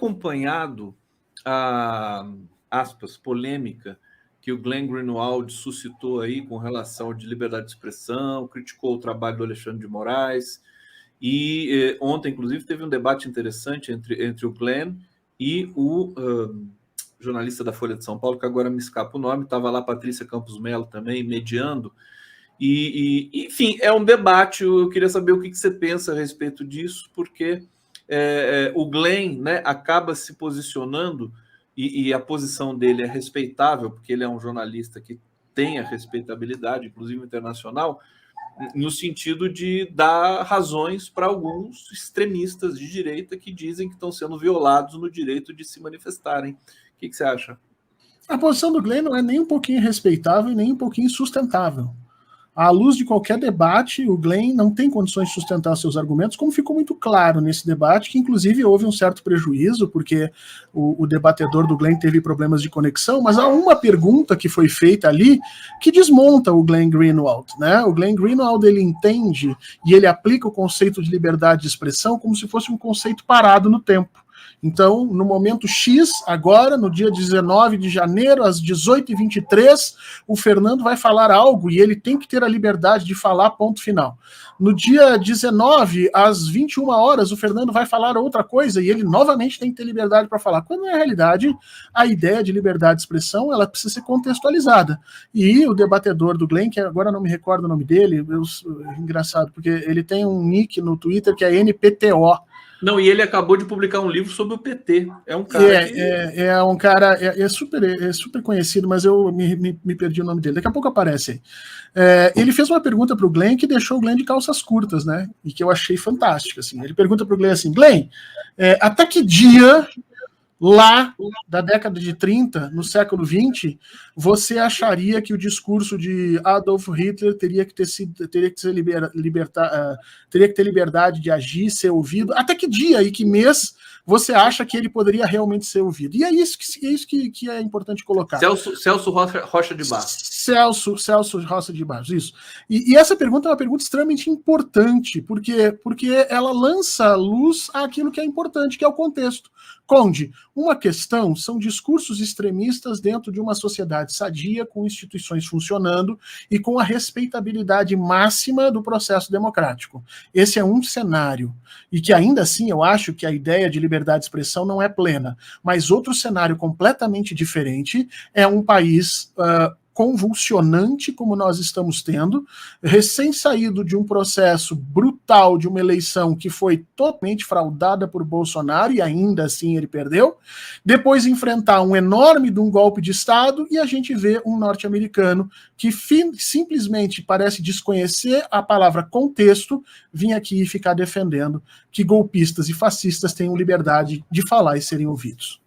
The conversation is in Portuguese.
acompanhado a, aspas, polêmica que o Glenn Greenwald suscitou aí com relação de liberdade de expressão, criticou o trabalho do Alexandre de Moraes, e ontem, inclusive, teve um debate interessante entre o Glenn e o jornalista da Folha de São Paulo, que agora me escapa o nome, estava lá Patrícia Campos Melo também, mediando, enfim, é um debate. Eu queria saber o que você pensa a respeito disso, porque o Glenn, né, acaba se posicionando, e a posição dele é respeitável, porque ele é um jornalista que tem a respeitabilidade, inclusive internacional, no sentido de dar razões para alguns extremistas de direita que dizem que estão sendo violados no direito de se manifestarem. O que você acha? A posição do Glenn não é nem um pouquinho respeitável e nem um pouquinho sustentável. À luz de qualquer debate, o Glenn não tem condições de sustentar seus argumentos, como ficou muito claro nesse debate, que inclusive houve um certo prejuízo, porque o debatedor do Glenn teve problemas de conexão, mas há uma pergunta que foi feita ali que desmonta o Glenn Greenwald, né? O Glenn Greenwald, ele entende e ele aplica o conceito de liberdade de expressão como se fosse um conceito parado no tempo. Então, no momento X, agora, no dia 19 de janeiro, às 18h23, o Fernando vai falar algo e ele tem que ter a liberdade de falar, ponto final. No dia 19, às 21 horas, o Fernando vai falar outra coisa e ele novamente tem que ter liberdade para falar. Quando, na realidade, a ideia de liberdade de expressão, ela precisa ser contextualizada. E o debatedor do Glenn, que agora não me recordo o nome dele, engraçado, porque ele tem um nick no Twitter que é NPTO. Não, e ele acabou de publicar um livro sobre o PT. É um cara um cara super conhecido, mas eu me perdi o nome dele. Daqui a pouco aparece aí. Ele fez uma pergunta para o Glenn que deixou o Glenn de calças curtas, né? E que eu achei fantástica. Assim. Ele pergunta para o Glenn assim: Glenn, até que dia lá da década de 30, no século 20, você acharia que o discurso de Adolf Hitler teria que ter liberdade de agir, ser ouvido? Até que dia e que mês você acha que ele poderia realmente ser ouvido? E é isso que é importante colocar. Celso Rocha de Barros. Celso Rocha de Barros, isso. E essa pergunta é uma pergunta extremamente importante, porque ela lança luz àquilo que é importante, que é o contexto. Conde, uma questão são discursos extremistas dentro de uma sociedade sadia, com instituições funcionando e com a respeitabilidade máxima do processo democrático. Esse é um cenário. E que ainda assim eu acho que a ideia de liberdade de expressão não é plena. Mas outro cenário completamente diferente é um país convulsionante como nós estamos tendo, recém-saído de um processo brutal de uma eleição que foi totalmente fraudada por Bolsonaro e ainda assim ele perdeu, depois enfrentar um enorme de um golpe de Estado e a gente vê um norte-americano que simplesmente parece desconhecer a palavra contexto, vir aqui e ficar defendendo que golpistas e fascistas tenham liberdade de falar e serem ouvidos.